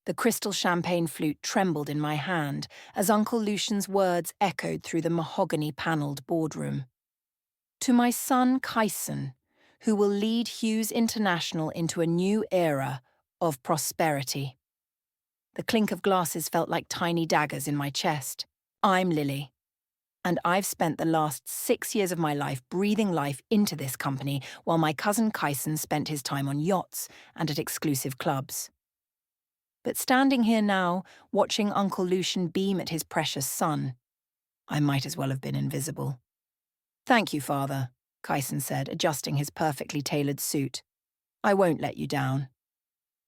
The crystal champagne flute trembled in my hand as Uncle Lucian's words echoed through the mahogany-panelled boardroom. To my son Kyson, who will lead Hughes International into a new era of prosperity. The clink of glasses felt like tiny daggers in my chest. I'm Lily, and I've spent the last 6 years of my life breathing life into this company while my cousin Kyson spent his time on yachts and at exclusive clubs. But standing here now, watching Uncle Lucian beam at his precious son, I might as well have been invisible. "Thank you, Father," Kyson said, adjusting his perfectly tailored suit. "I won't let you down."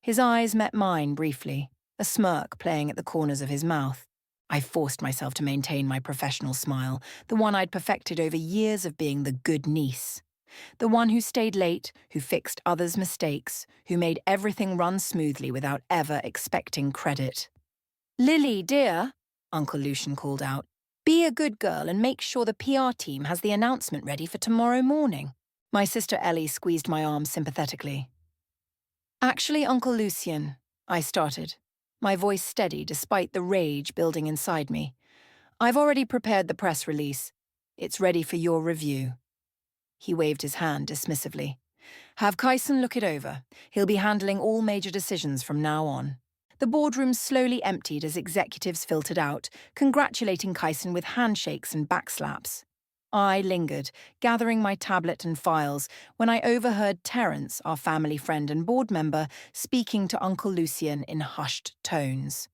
His eyes met mine briefly, a smirk playing at the corners of his mouth. I forced myself to maintain my professional smile, the one I'd perfected over years of being the good niece. The one who stayed late, who fixed others' mistakes, who made everything run smoothly without ever expecting credit. "Lily, dear," Uncle Lucian called out, "be a good girl and make sure the PR team has the announcement ready for tomorrow morning." My sister Ellie squeezed my arm sympathetically. "Actually, Uncle Lucian," I started, my voice steady despite the rage building inside me. "I've already prepared the press release. It's ready for your review." He waved his hand dismissively. "Have Kyson look it over. He'll be handling all major decisions from now on." The boardroom slowly emptied as executives filtered out, congratulating Kyson with handshakes and backslaps. I lingered, gathering my tablet and files, when I overheard Terence, our family friend and board member, speaking to Uncle Lucian in hushed tones.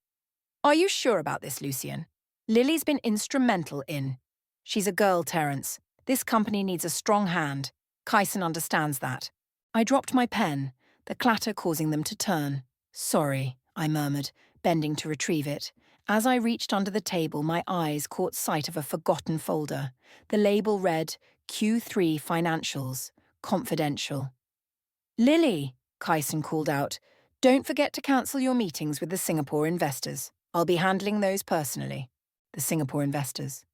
"Are you sure about this, Lucian? Lily's been instrumental in..." "She's a girl, Terence. This company needs a strong hand. Kyson understands that." I dropped my pen, the clatter causing them to turn. "Sorry," I murmured, bending to retrieve it. As I reached under the table, my eyes caught sight of a forgotten folder. The label read, Q3 Financials, Confidential. "Lily," Kyson called out, "don't forget to cancel your meetings with the Singapore investors. I'll be handling those personally." The Singapore investors.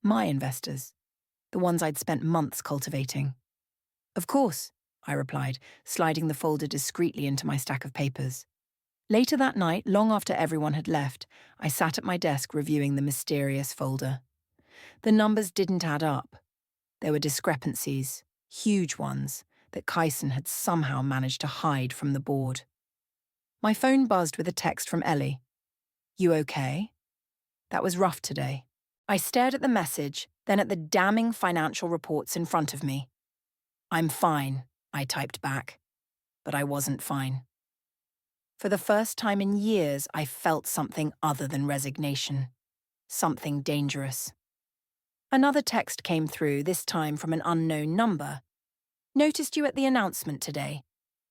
My investors. The ones I'd spent months cultivating. "Of course," I replied, sliding the folder discreetly into my stack of papers. Later that night, long after everyone had left, I sat at my desk reviewing the mysterious folder. The numbers didn't add up. There were discrepancies, huge ones, that Kyson had somehow managed to hide from the board. My phone buzzed with a text from Ellie. "You okay?" That was rough today. I stared at the message, then at the damning financial reports in front of me. "I'm fine," I typed back. But I wasn't fine. For the first time in years, I felt something other than resignation. Something dangerous. Another text came through, this time from an unknown number. "Noticed you at the announcement today.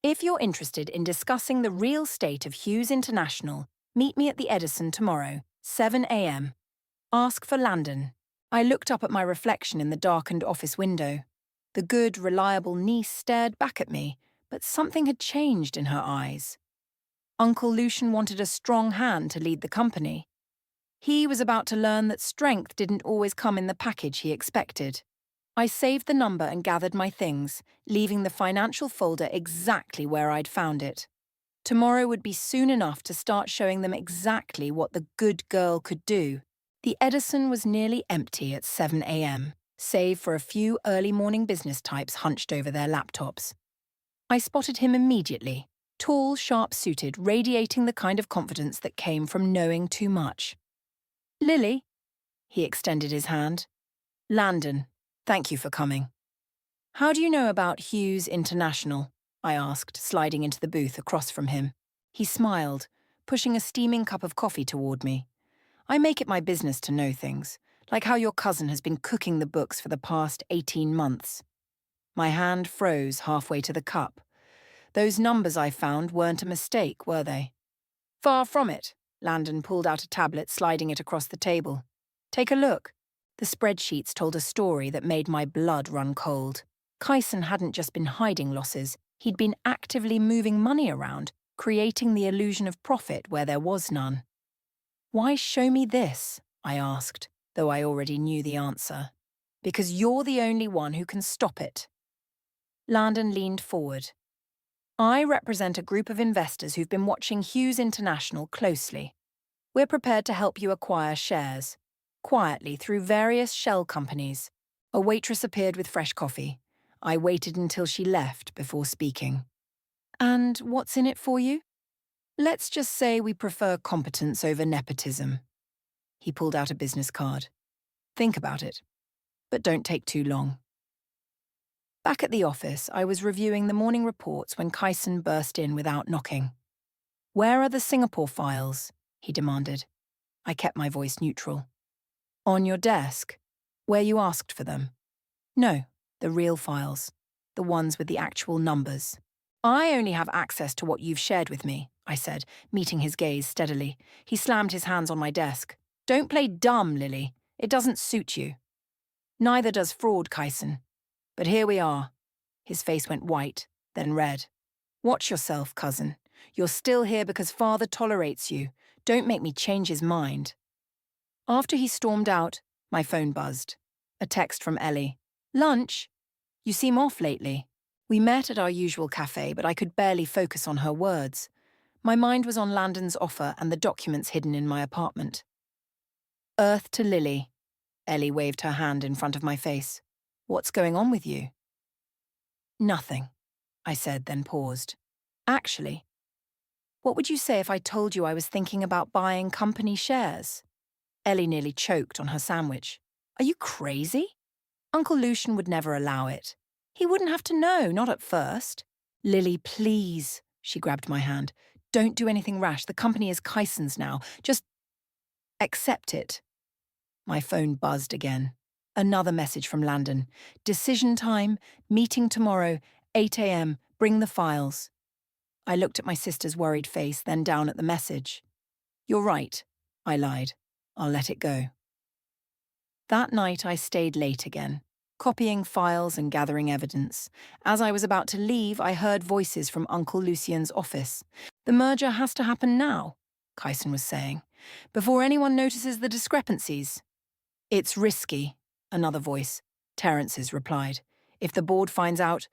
If you're interested in discussing the real state of Hughes International, meet me at the Edison tomorrow, 7 a.m. Ask for Landon." I looked up at my reflection in the darkened office window. The good, reliable niece stared back at me, but something had changed in her eyes. Uncle Lucian wanted a strong hand to lead the company. He was about to learn that strength didn't always come in the package he expected. I saved the number and gathered my things, leaving the financial folder exactly where I'd found it. Tomorrow would be soon enough to start showing them exactly what the good girl could do. The Edison was nearly empty at 7 a.m., save for a few early morning business types hunched over their laptops. I spotted him immediately, tall, sharp-suited, radiating the kind of confidence that came from knowing too much. "Lily?" He extended his hand. "Landon, thank you for coming." "How do you know about Hughes International?" I asked, sliding into the booth across from him. He smiled, pushing a steaming cup of coffee toward me. "I make it my business to know things, like how your cousin has been cooking the books for the past 18 months. My hand froze halfway to the cup. Those numbers I found weren't a mistake, were they? "Far from it." Landon pulled out a tablet, sliding it across the table. "Take a look." The spreadsheets told a story that made my blood run cold. Kyson hadn't just been hiding losses, he'd been actively moving money around, creating the illusion of profit where there was none. "Why show me this?" I asked, though I already knew the answer. "Because you're the only one who can stop it." Landon leaned forward. I represent a group of investors who've been watching Hughes International closely. We're prepared to help you acquire shares, quietly through various shell companies. A waitress appeared with fresh coffee. I waited until she left before speaking. And what's in it for you? Let's just say we prefer competence over nepotism. He pulled out a business card. Think about it, but don't take too long. Back at the office, I was reviewing the morning reports when Kyson burst in without knocking. Where are the Singapore files? He demanded. I kept my voice neutral. On your desk, where you asked for them. No, the real files, the ones with the actual numbers. I only have access to what you've shared with me, I said, meeting his gaze steadily. He slammed his hands on my desk. Don't play dumb, Lily. It doesn't suit you. Neither does fraud, Kyson. But here we are. His face went white, then red. Watch yourself, cousin. You're still here because father tolerates you. Don't make me change his mind. After he stormed out, my phone buzzed. A text from Ellie. Lunch? You seem off lately. We met at our usual cafe, but I could barely focus on her words. My mind was on Landon's offer and the documents hidden in my apartment. Earth to Lily. Ellie waved her hand in front of my face. What's going on with you? Nothing, I said, then paused. Actually, what would you say if I told you I was thinking about buying company shares? Ellie nearly choked on her sandwich. Are you crazy? Uncle Lucian would never allow it. He wouldn't have to know, not at first. Lily, please, she grabbed my hand. Don't do anything rash. The company is Kyson's now. Just accept it. My phone buzzed again. Another message from Landon. Decision time, meeting tomorrow, 8 a.m., bring the files. I looked at my sister's worried face, then down at the message. You're right, I lied. I'll let it go. That night I stayed late again, copying files and gathering evidence. As I was about to leave, I heard voices from Uncle Lucian's office. The merger has to happen now, Kyson was saying, before anyone notices the discrepancies. It's risky, another voice, Terence's, replied. If the board finds out...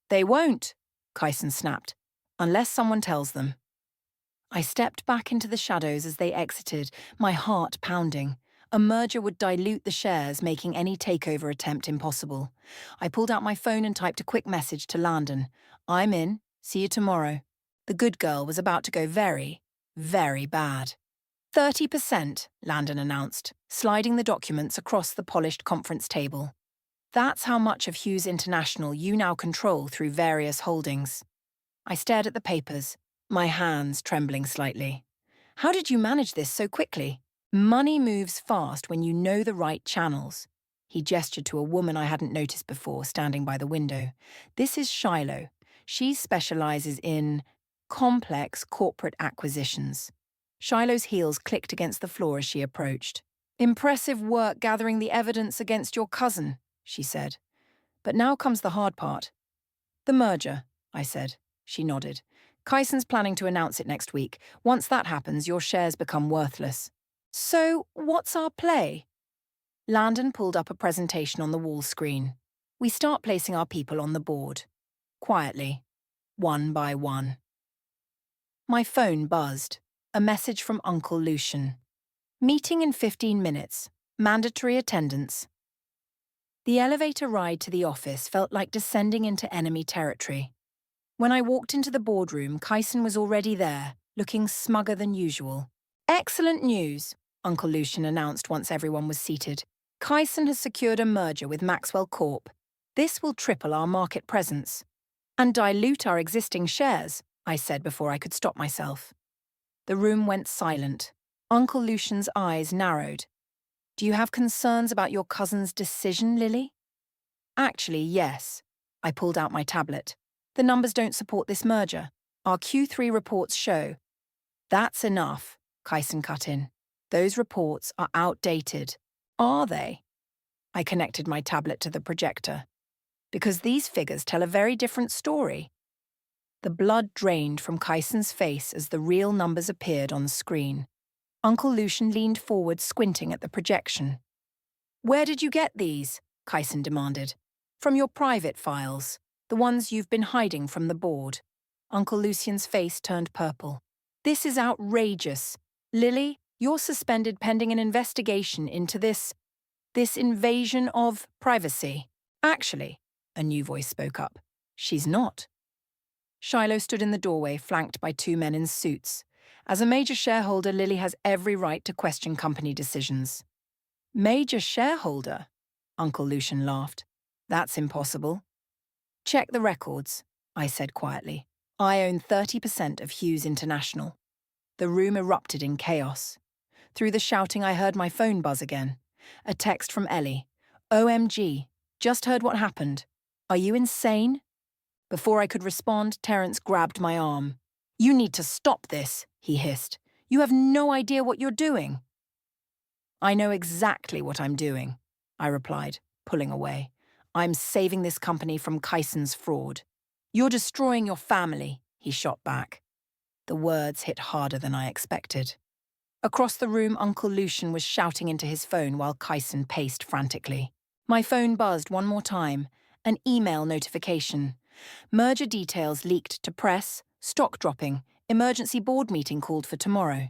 They won't, Kyson snapped, unless someone tells them. I stepped back into the shadows as they exited, my heart pounding. A merger would dilute the shares, making any takeover attempt impossible. I pulled out my phone and typed a quick message to Landon. I'm in. See you tomorrow. The good girl was about to go very, very bad. 30%, Landon announced, sliding the documents across the polished conference table. That's how much of Hughes International you now control through various holdings. I stared at the papers, my hands trembling slightly. How did you manage this so quickly? Money moves fast when you know the right channels. He gestured to a woman I hadn't noticed before, standing by the window. This is Shiloh. She specializes in complex corporate acquisitions. Shiloh's heels clicked against the floor as she approached. Impressive work gathering the evidence against your cousin, she said. But now comes the hard part. The merger, I said. She nodded. Kyson's planning to announce it next week. Once that happens, your shares become worthless. So, what's our play? Landon pulled up a presentation on the wall screen. We start placing our people on the board. Quietly. One by one. My phone buzzed. A message from Uncle Lucian. Meeting in 15 minutes. Mandatory attendance. The elevator ride to the office felt like descending into enemy territory. When I walked into the boardroom, Kyson was already there, looking smugger than usual. Excellent news, Uncle Lucian announced once everyone was seated. Kyson has secured a merger with Maxwell Corp. This will triple our market presence. And dilute our existing shares, I said before I could stop myself. The room went silent. Uncle Lucian's eyes narrowed. Do you have concerns about your cousin's decision, Lily? Actually, yes. I pulled out my tablet. The numbers don't support this merger. Our Q3 reports show. That's enough, Kyson cut in. Those reports are outdated. Are they? I connected my tablet to the projector. Because these figures tell a very different story. The blood drained from Kyson's face as the real numbers appeared on the screen. Uncle Lucian leaned forward, squinting at the projection. Where did you get these? Kyson demanded. From your private files, the ones you've been hiding from the board. Uncle Lucian's face turned purple. This is outrageous. Lily, you're suspended pending an investigation into this invasion of privacy. Actually, a new voice spoke up. She's not. Shiloh stood in the doorway, flanked by two men in suits. As a major shareholder, Lily has every right to question company decisions. Major shareholder? Uncle Lucian laughed. That's impossible. Check the records, I said quietly. I own 30% of Hughes International. The room erupted in chaos. Through the shouting, I heard my phone buzz again. A text from Ellie. OMG, just heard what happened. Are you insane? Before I could respond, Terence grabbed my arm. You need to stop this, he hissed. You have no idea what you're doing. I know exactly what I'm doing, I replied, pulling away. I'm saving this company from Kyson's fraud. You're destroying your family, he shot back. The words hit harder than I expected. Across the room, Uncle Lucian was shouting into his phone while Kyson paced frantically. My phone buzzed one more time. An email notification. Merger details leaked to press, stock dropping, emergency board meeting called for tomorrow.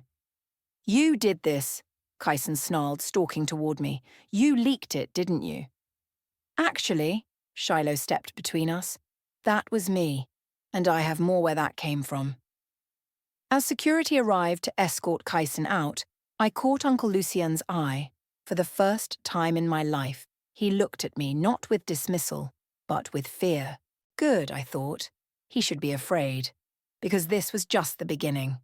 You did this, Kyson snarled, stalking toward me. You leaked it, didn't you? Actually, Shiloh stepped between us. That was me, and I have more where that came from. As security arrived to escort Kyson out, I caught Uncle Lucien's eye. For the first time in my life, he looked at me not with dismissal, but with fear. Good, I thought. He should be afraid, because this was just the beginning.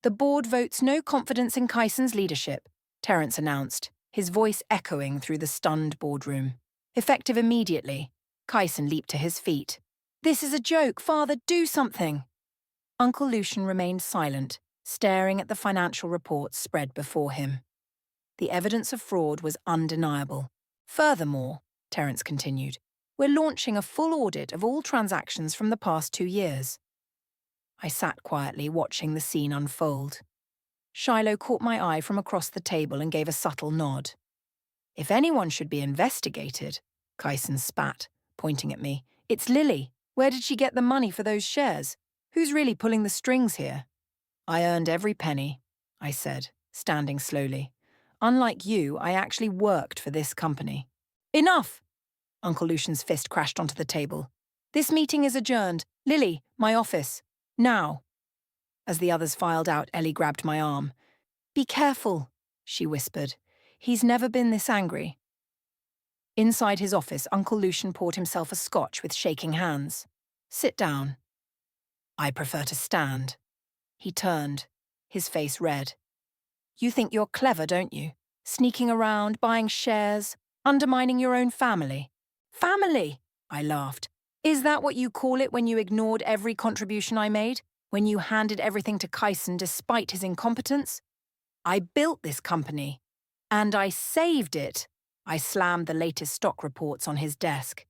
The board votes no confidence in Kyson's leadership, Terence announced, his voice echoing through the stunned boardroom. Effective immediately, Kyson leaped to his feet. This is a joke, Father, do something! Uncle Lucian remained silent, staring at the financial reports spread before him. The evidence of fraud was undeniable. Furthermore, Terence continued, we're launching a full audit of all transactions from the past 2 years. I sat quietly, watching the scene unfold. Shiloh caught my eye from across the table and gave a subtle nod. If anyone should be investigated, Kyson spat, pointing at me, it's Lily. Where did she get the money for those shares? Who's really pulling the strings here? I earned every penny, I said, standing slowly. Unlike you, I actually worked for this company. Enough! Uncle Lucian's fist crashed onto the table. This meeting is adjourned. Lily, my office. Now. As the others filed out, Ellie grabbed my arm. Be careful, she whispered. He's never been this angry. Inside his office, Uncle Lucian poured himself a scotch with shaking hands. Sit down. I prefer to stand. He turned, his face red. You think you're clever, don't you? Sneaking around, buying shares, undermining your own family. Family, I laughed. Is that what you call it when you ignored every contribution I made? When you handed everything to Kyson despite his incompetence? I built this company. And I saved it. I slammed the latest stock reports on his desk.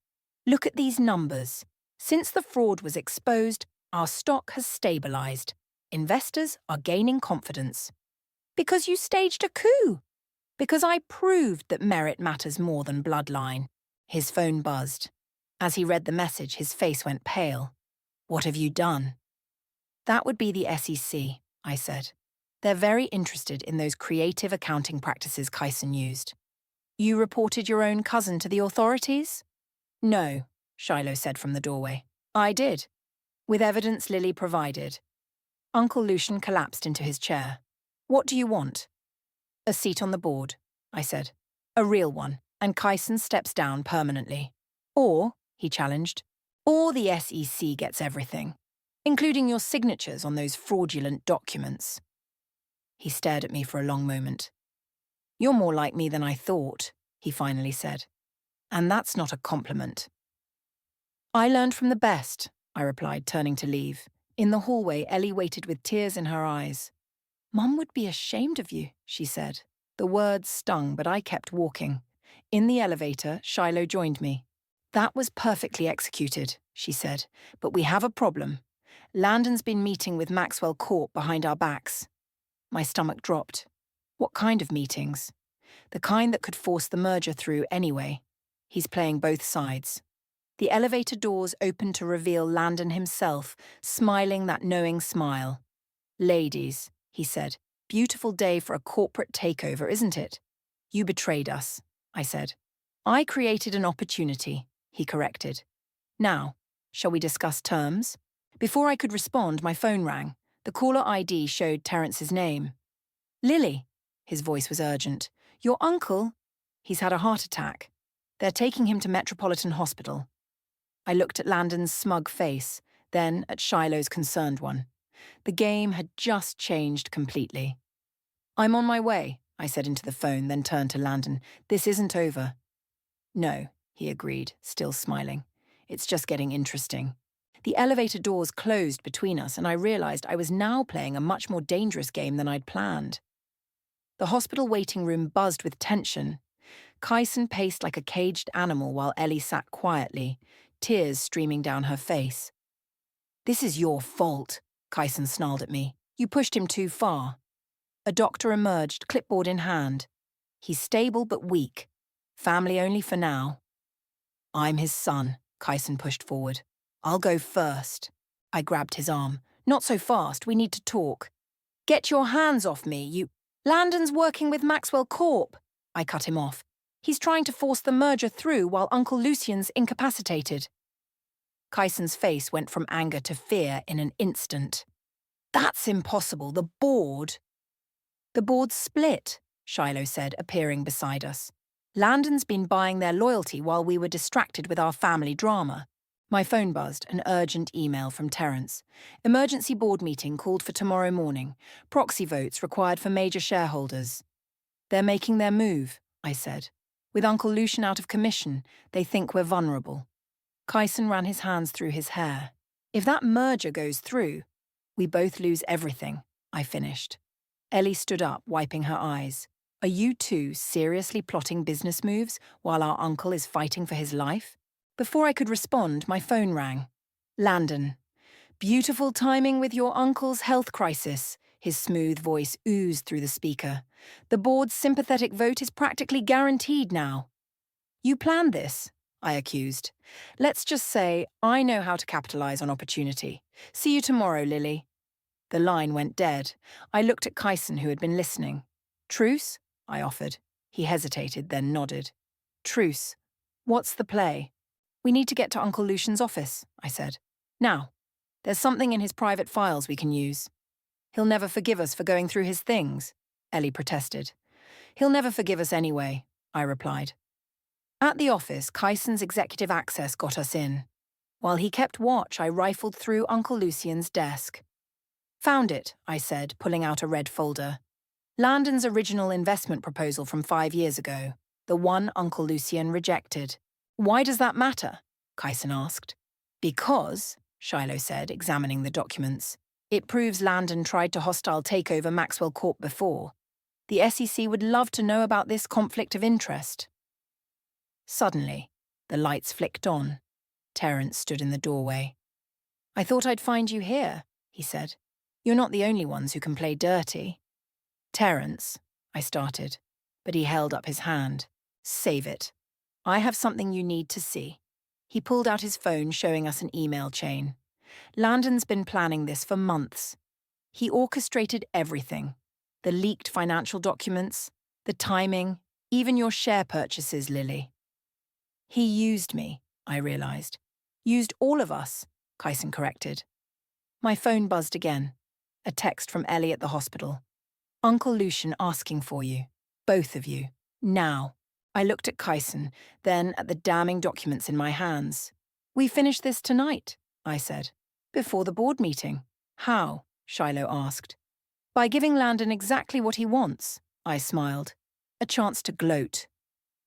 Look at these numbers. Since the fraud was exposed, our stock has stabilized. Investors are gaining confidence. Because you staged a coup. Because I proved that merit matters more than bloodline. His phone buzzed. As he read the message, his face went pale. What have you done? That would be the SEC, I said. They're very interested in those creative accounting practices Kyson used. You reported your own cousin to the authorities? No, Shiloh said from the doorway. I did. With evidence Lily provided. Uncle Lucian collapsed into his chair. What do you want? A seat on the board, I said. A real one, and Kyson steps down permanently. Or, he challenged, or the SEC gets everything, including your signatures on those fraudulent documents. He stared at me for a long moment. You're more like me than I thought, he finally said. And that's not a compliment. I learned from the best, I replied, turning to leave. In the hallway, Ellie waited with tears in her eyes. Mum would be ashamed of you, she said. The words stung, but I kept walking. In the elevator, Shiloh joined me. That was perfectly executed, she said, but we have a problem. Landon's been meeting with Maxwell Corp behind our backs. My stomach dropped. What kind of meetings? The kind that could force the merger through anyway. He's playing both sides. The elevator doors opened to reveal Landon himself, smiling that knowing smile. "Ladies," he said, "beautiful day for a corporate takeover, isn't it?" "You betrayed us," I said. "I created an opportunity," he corrected. "Now, shall we discuss terms?" Before I could respond, my phone rang. The caller ID showed Terrence's name. "Lily," his voice was urgent. "Your uncle, he's had a heart attack. They're taking him to Metropolitan Hospital." I looked at Landon's smug face, then at Shiloh's concerned one. The game had just changed completely. "I'm on my way," I said into the phone, then turned to Landon. "This isn't over." "No," he agreed, still smiling. "It's just getting interesting." The elevator doors closed between us, and I realized I was now playing a much more dangerous game than I'd planned. The hospital waiting room buzzed with tension. Kyson paced like a caged animal while Ellie sat quietly, tears streaming down her face. "This is your fault," Kyson snarled at me. "You pushed him too far." A doctor emerged, clipboard in hand. "He's stable but weak. Family only for now." "I'm his son," Kyson pushed forward. "I'll go first." I grabbed his arm. "Not so fast, we need to talk." "Get your hands off me, you—" "Landon's working with Maxwell Corp," I cut him off. "He's trying to force the merger through while Uncle Lucian's incapacitated." Kyson's face went from anger to fear in an instant. "That's impossible, the board—" "The board's split," Shiloh said, appearing beside us. "Landon's been buying their loyalty while we were distracted with our family drama." My phone buzzed, an urgent email from Terrence. "Emergency board meeting called for tomorrow morning. Proxy votes required for major shareholders." "They're making their move," I said. "With Uncle Lucian out of commission, they think we're vulnerable." Kyson ran his hands through his hair. "If that merger goes through, we both lose everything," I finished. Ellie stood up, wiping her eyes. "Are you two seriously plotting business moves while our uncle is fighting for his life?" Before I could respond, my phone rang. "Landon. Beautiful timing with your uncle's health crisis," his smooth voice oozed through the speaker. "The board's sympathetic vote is practically guaranteed now." "You planned this," I accused. "Let's just say I know how to capitalize on opportunity. See you tomorrow, Lily." The line went dead. I looked at Kyson, who had been listening. "Truce?" I offered. He hesitated, then nodded. "Truce. What's the play?" "We need to get to Uncle Lucian's office," I said. "Now. There's something in his private files we can use." "He'll never forgive us for going through his things," Ellie protested. "He'll never forgive us anyway," I replied. At the office, Kyson's executive access got us in. While he kept watch, I rifled through Uncle Lucian's desk. "Found it," I said, pulling out a red folder. "Landon's original investment proposal from 5 years ago, the one Uncle Lucian rejected." "Why does that matter?" Kyson asked. "Because," Shiloh said, examining the documents, "it proves Landon tried to hostile take over Maxwell Corp before. The SEC would love to know about this conflict of interest." Suddenly, the lights flicked on. Terrence stood in the doorway. "I thought I'd find you here," he said. "You're not the only ones who can play dirty." "Terrence," I started, but he held up his hand. "Save it. I have something you need to see." He pulled out his phone, showing us an email chain. "Landon's been planning this for months. He orchestrated everything. The leaked financial documents, the timing, even your share purchases, Lily." "He used me," I realized. "Used all of us," Kyson corrected. My phone buzzed again. A text from Ellie at the hospital. "Uncle Lucian asking for you. Both of you. Now." I looked at Kyson, then at the damning documents in my hands. "We finish this tonight," I said. "Before the board meeting." "How?" Shiloh asked. "By giving Landon exactly what he wants," I smiled. "A chance to gloat."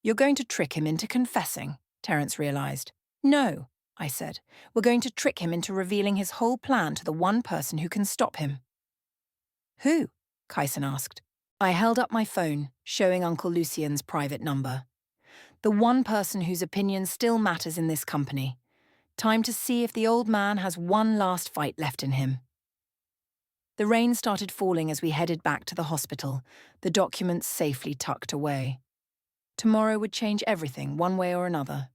"You're going to trick him into confessing," Terrence realized. "No," I said. "We're going to trick him into revealing his whole plan to the one person who can stop him." "Who?" Kyson asked. I held up my phone, showing Uncle Lucian's private number. "The one person whose opinion still matters in this company. Time to see if the old man has one last fight left in him." The rain started falling as we headed back to the hospital, the documents safely tucked away. Tomorrow would change everything, one way or another.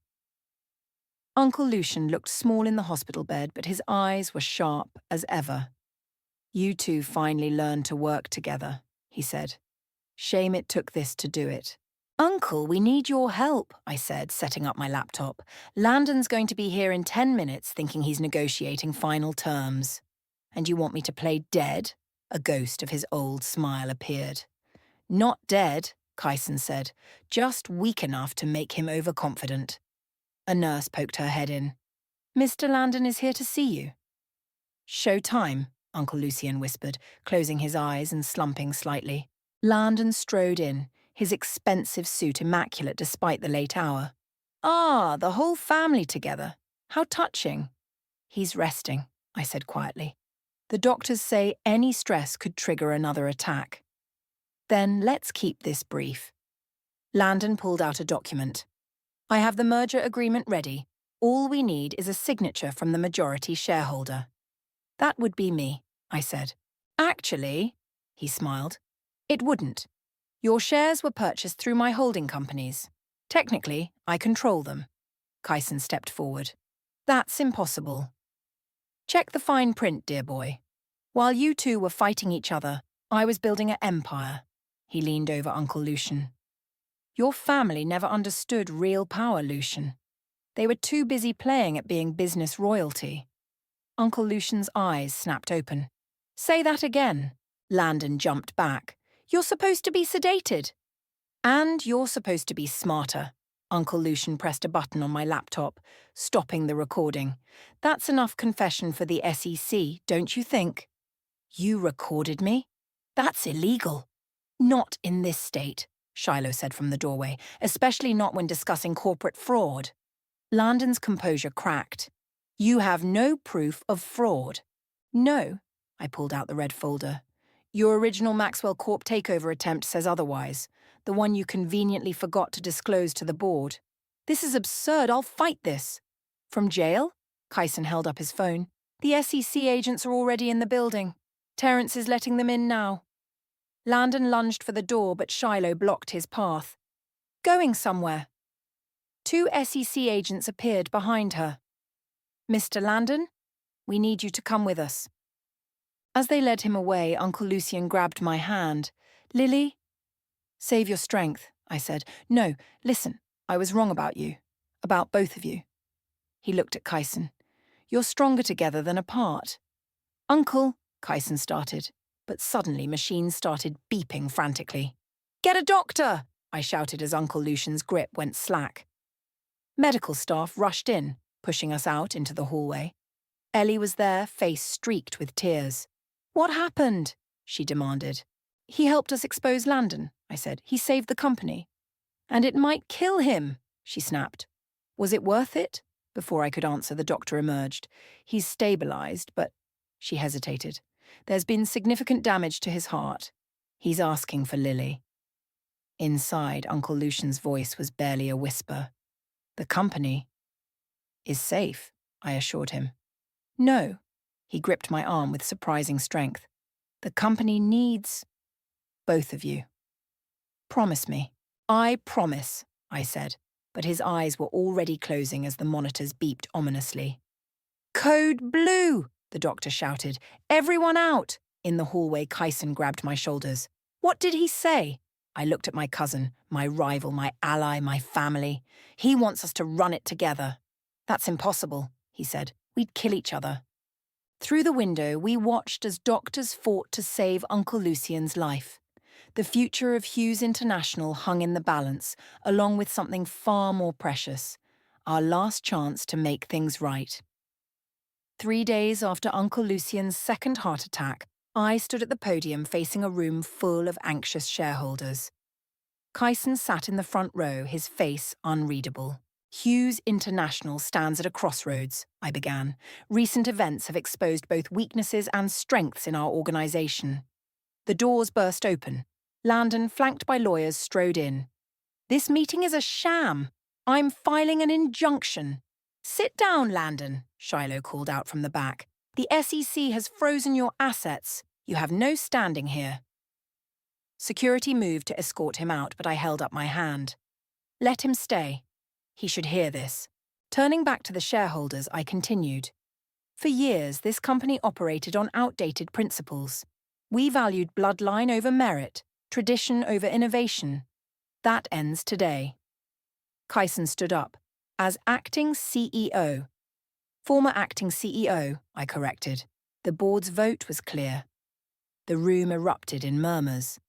Uncle Lucian looked small in the hospital bed, but his eyes were sharp as ever. "You two finally learned to work together," he said. "Shame it took this to do it." "Uncle, we need your help," I said, setting up my laptop. "Landon's going to be here in 10 minutes thinking he's negotiating final terms. And you want me to play dead?" A ghost of his old smile appeared. "Not dead," Kyson said, "just weak enough to make him overconfident." A nurse poked her head in. "Mr. Landon is here to see you." "Show time," Uncle Lucian whispered, closing his eyes and slumping slightly. Landon strode in, his expensive suit immaculate despite the late hour. "Ah, the whole family together. How touching." "He's resting," I said quietly. "The doctors say any stress could trigger another attack." "Then let's keep this brief." Landon pulled out a document. "I have the merger agreement ready. All we need is a signature from the majority shareholder." "That would be me," I said. "Actually," he smiled, "it wouldn't. Your shares were purchased through my holding companies. Technically, I control them." Kyson stepped forward. "That's impossible." "Check the fine print, dear boy. While you two were fighting each other, I was building an empire." He leaned over Uncle Lucian. "Your family never understood real power, Lucian. They were too busy playing at being business royalty." Uncle Lucian's eyes snapped open. "Say that again." Landon jumped back. "You're supposed to be sedated." "And you're supposed to be smarter." Uncle Lucian pressed a button on my laptop, stopping the recording. "That's enough confession for the SEC, don't you think?" "You recorded me? That's illegal." "Not in this state," Shiloh said from the doorway, "especially not when discussing corporate fraud." Landon's composure cracked. "You have no proof of fraud." "No," I pulled out the red folder. "Your original Maxwell Corp takeover attempt says otherwise, the one you conveniently forgot to disclose to the board." "This is absurd. I'll fight this." "From jail?" Kyson held up his phone. "The SEC agents are already in the building. Terrence is letting them in now." Landon lunged for the door, but Shiloh blocked his path. "Going somewhere." 2 SEC agents appeared behind her. "Mr. Landon, we need you to come with us." As they led him away, Uncle Lucian grabbed my hand. "Lily?" "Save your strength," I said. "No, listen, I was wrong about you. About both of you." He looked at Kyson. "You're stronger together than apart." "Uncle," Kyson started, but suddenly machines started beeping frantically. "Get a doctor!" I shouted as Uncle Lucian's grip went slack. Medical staff rushed in, pushing us out into the hallway. Ellie was there, face streaked with tears. "What happened?" she demanded. "He helped us expose Landon," I said. "He saved the company." "And it might kill him," she snapped. "Was it worth it?" Before I could answer, the doctor emerged. "He's stabilized, but—" She hesitated. "There's been significant damage to his heart. He's asking for Lily." Inside, Uncle Lucian's voice was barely a whisper. "The company is safe," I assured him. "No." He gripped my arm with surprising strength. "The company needs both of you. Promise me." "I promise," I said, but his eyes were already closing as the monitors beeped ominously. "Code Blue!" the doctor shouted. "Everyone out!" In the hallway, Kyson grabbed my shoulders. "What did he say?" I looked at my cousin, my rival, my ally, my family. "He wants us to run it together." "That's impossible," he said. "We'd kill each other." Through the window, we watched as doctors fought to save Uncle Lucian's life. The future of Hughes International hung in the balance, along with something far more precious, our last chance to make things right. 3 days after Uncle Lucian's second heart attack, I stood at the podium facing a room full of anxious shareholders. Kyson sat in the front row, his face unreadable. "Hughes International stands at a crossroads," I began. "Recent events have exposed both weaknesses and strengths in our organisation." The doors burst open. Landon, flanked by lawyers, strode in. "This meeting is a sham. I'm filing an injunction." "Sit down, Landon," Shiloh called out from the back. "The SEC has frozen your assets. You have no standing here." Security moved to escort him out, but I held up my hand. "Let him stay. He should hear this." Turning back to the shareholders, I continued. For years, this company operated on outdated principles. We valued bloodline over merit, tradition over innovation. That ends today. Kyson stood up. As acting CEO. Former acting CEO, I corrected. The board's vote was clear. The room erupted in murmurs.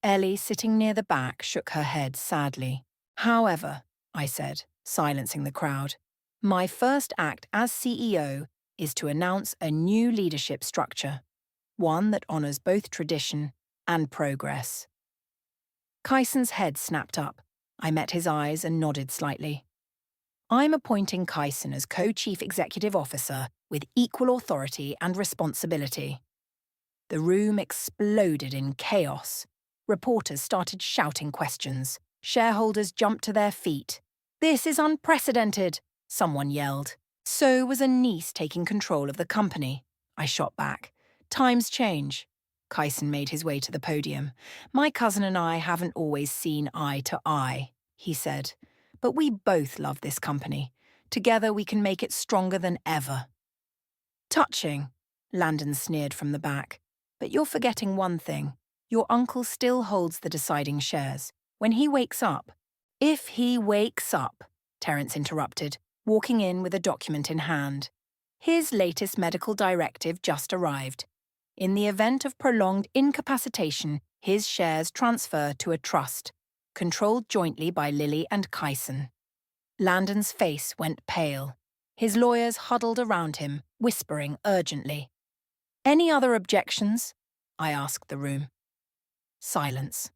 Ellie, sitting near the back, shook her head sadly. However, I said, silencing the crowd, my first act as CEO is to announce a new leadership structure, one that honours both tradition and progress. Kyson's head snapped up. I met his eyes and nodded slightly. I'm appointing Kyson as co-chief executive officer with equal authority and responsibility. The room exploded in chaos. Reporters started shouting questions. Shareholders jumped to their feet. This is unprecedented, someone yelled. So was a niece taking control of the company. I shot back. Times change. Kyson made his way to the podium. My cousin and I haven't always seen eye to eye, he said. But we both love this company. Together we can make it stronger than ever. Touching, Landon sneered from the back. But you're forgetting one thing. Your uncle still holds the deciding shares. When he wakes up— If he wakes up, Terence interrupted, walking in with a document in hand. His latest medical directive just arrived. In the event of prolonged incapacitation, his shares transfer to a trust, controlled jointly by Lily and Kyson. Landon's face went pale. His lawyers huddled around him, whispering urgently. Any other objections? I asked the room. Silence.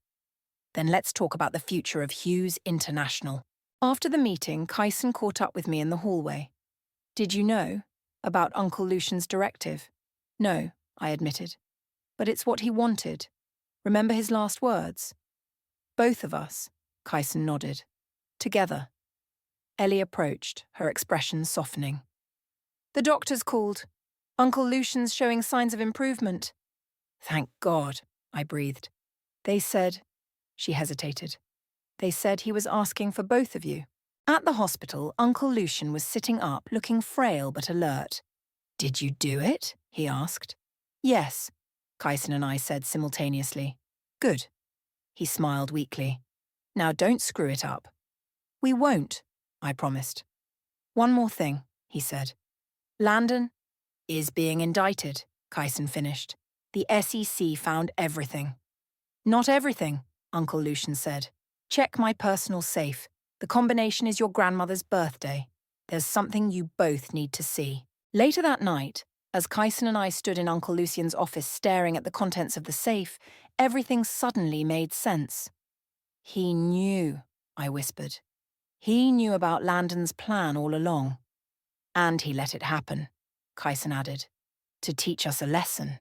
Then let's talk about the future of Hughes International. After the meeting, Kyson caught up with me in the hallway. Did you know about Uncle Lucian's directive? No, I admitted. But it's what he wanted. Remember his last words? Both of us, Kyson nodded. Together. Ellie approached, her expression softening. The doctors called. Uncle Lucian's showing signs of improvement. Thank God, I breathed. They said— She hesitated. They said he was asking for both of you. At the hospital, Uncle Lucian was sitting up, looking frail but alert. Did you do it? He asked. Yes, Kyson and I said simultaneously. Good. He smiled weakly. Now don't screw it up. We won't, I promised. One more thing, he said. Landon is being indicted, Kyson finished. The SEC found everything. Not everything, Uncle Lucian said. Check my personal safe. The combination is your grandmother's birthday. There's something you both need to see. Later that night, as Kyson and I stood in Uncle Lucian's office staring at the contents of the safe, everything suddenly made sense. He knew, I whispered. He knew about Landon's plan all along. And he let it happen, Kyson added, to teach us a lesson.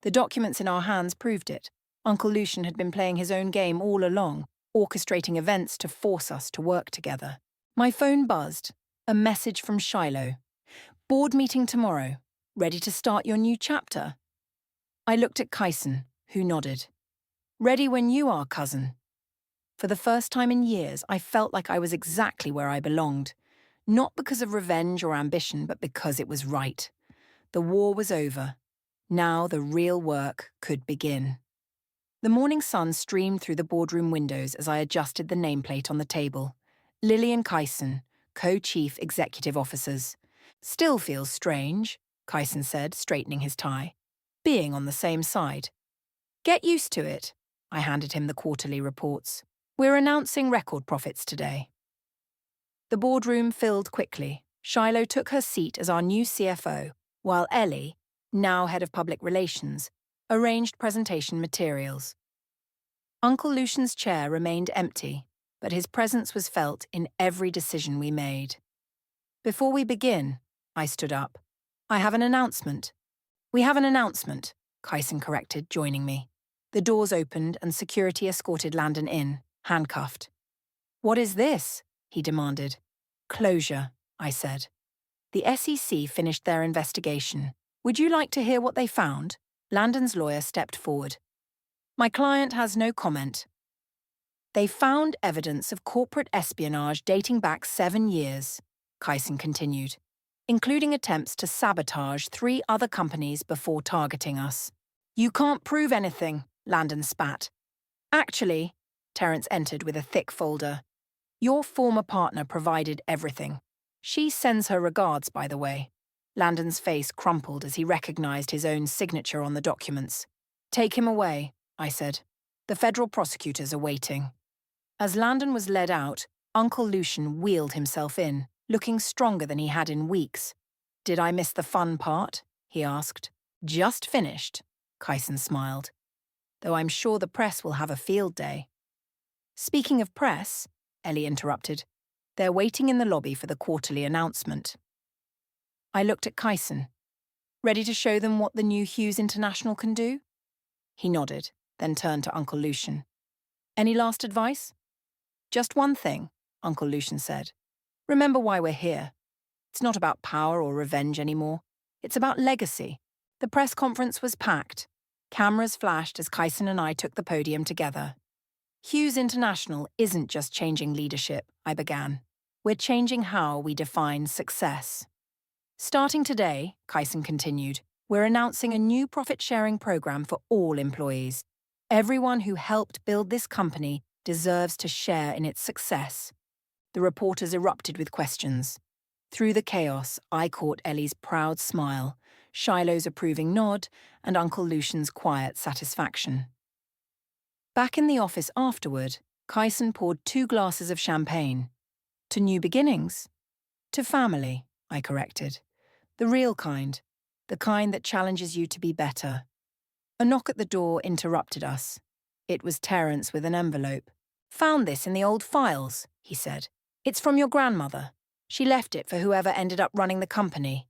The documents in our hands proved it. Uncle Lucian had been playing his own game all along, orchestrating events to force us to work together. My phone buzzed. A message from Shiloh. Board meeting tomorrow. Ready to start your new chapter? I looked at Kyson, who nodded. Ready when you are, cousin. For the first time in years, I felt like I was exactly where I belonged. Not because of revenge or ambition, but because it was right. The war was over. Now the real work could begin. The morning sun streamed through the boardroom windows as I adjusted the nameplate on the table. Lily and Kyson, co-chief executive officers. Still feels strange, Kyson said, straightening his tie. Being on the same side. Get used to it, I handed him the quarterly reports. We're announcing record profits today. The boardroom filled quickly. Shiloh took her seat as our new CFO, while Ellie, now head of public relations, arranged presentation materials. Uncle Lucian's chair remained empty, but his presence was felt in every decision we made. Before we begin, I stood up. I have an announcement. We have an announcement, Kyson corrected, joining me. The doors opened and security escorted Landon in, handcuffed. What is this? He demanded. Closure, I said. The SEC finished their investigation. Would you like to hear what they found? Landon's lawyer stepped forward. My client has no comment. They found evidence of corporate espionage dating back 7 years. Kaisen continued, including attempts to sabotage 3 other companies before targeting us. You can't prove anything, Landon spat. Actually, Terence entered with a thick folder. Your former partner provided everything. She sends her regards, by the way. Landon's face crumpled as he recognized his own signature on the documents. Take him away, I said. The federal prosecutors are waiting. As Landon was led out, Uncle Lucian wheeled himself in, looking stronger than he had in weeks. Did I miss the fun part? He asked. Just finished, Kaisen smiled. Though I'm sure the press will have a field day. Speaking of press, Ellie interrupted, they're waiting in the lobby for the quarterly announcement. I looked at Kaisen. Ready to show them what the new Hughes International can do? He nodded, then turned to Uncle Lucian. Any last advice? Just one thing, Uncle Lucian said. Remember why we're here. It's not about power or revenge anymore. It's about legacy. The press conference was packed. Cameras flashed as Kaisen and I took the podium together. Hughes International isn't just changing leadership, I began. We're changing how we define success. Starting today, Kaisen continued, we're announcing a new profit-sharing program for all employees. Everyone who helped build this company deserves to share in its success. The reporters erupted with questions. Through the chaos, I caught Ellie's proud smile, Shiloh's approving nod, and Uncle Lucian's quiet satisfaction. Back in the office afterward, Kaisen poured 2 glasses of champagne. To new beginnings? To family, I corrected. The real kind. The kind that challenges you to be better. A knock at the door interrupted us. It was Terence with an envelope. Found this in the old files, he said. It's from your grandmother. She left it for whoever ended up running the company.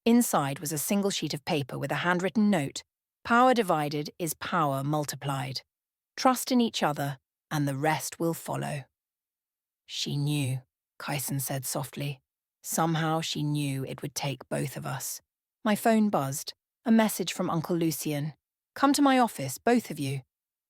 Inside was a single sheet of paper with a handwritten note. Power divided is power multiplied. Trust in each other, and the rest will follow. She knew, Kaisen said softly. Somehow she knew it would take both of us. My phone buzzed. A message from Uncle Lucian. Come to my office, both of you.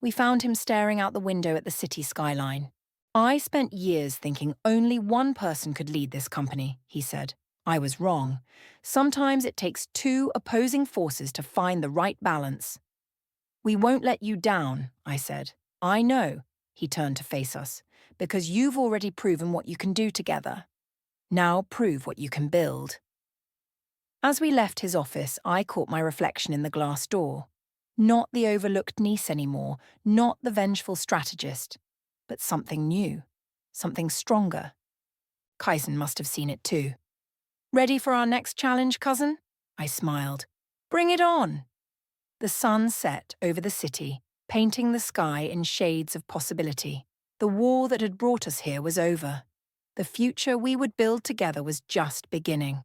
We found him staring out the window at the city skyline. I spent years thinking only one person could lead this company, he said. I was wrong. Sometimes it takes 2 opposing forces to find the right balance. We won't let you down, I said. I know, he turned to face us, because you've already proven what you can do together. Now prove what you can build. As we left his office, I caught my reflection in the glass door. Not the overlooked niece anymore, not the vengeful strategist, but something new, something stronger. Kaisen must have seen it too. Ready for our next challenge, cousin? I smiled. Bring it on! The sun set over the city, painting the sky in shades of possibility. The war that had brought us here was over. The future we would build together was just beginning.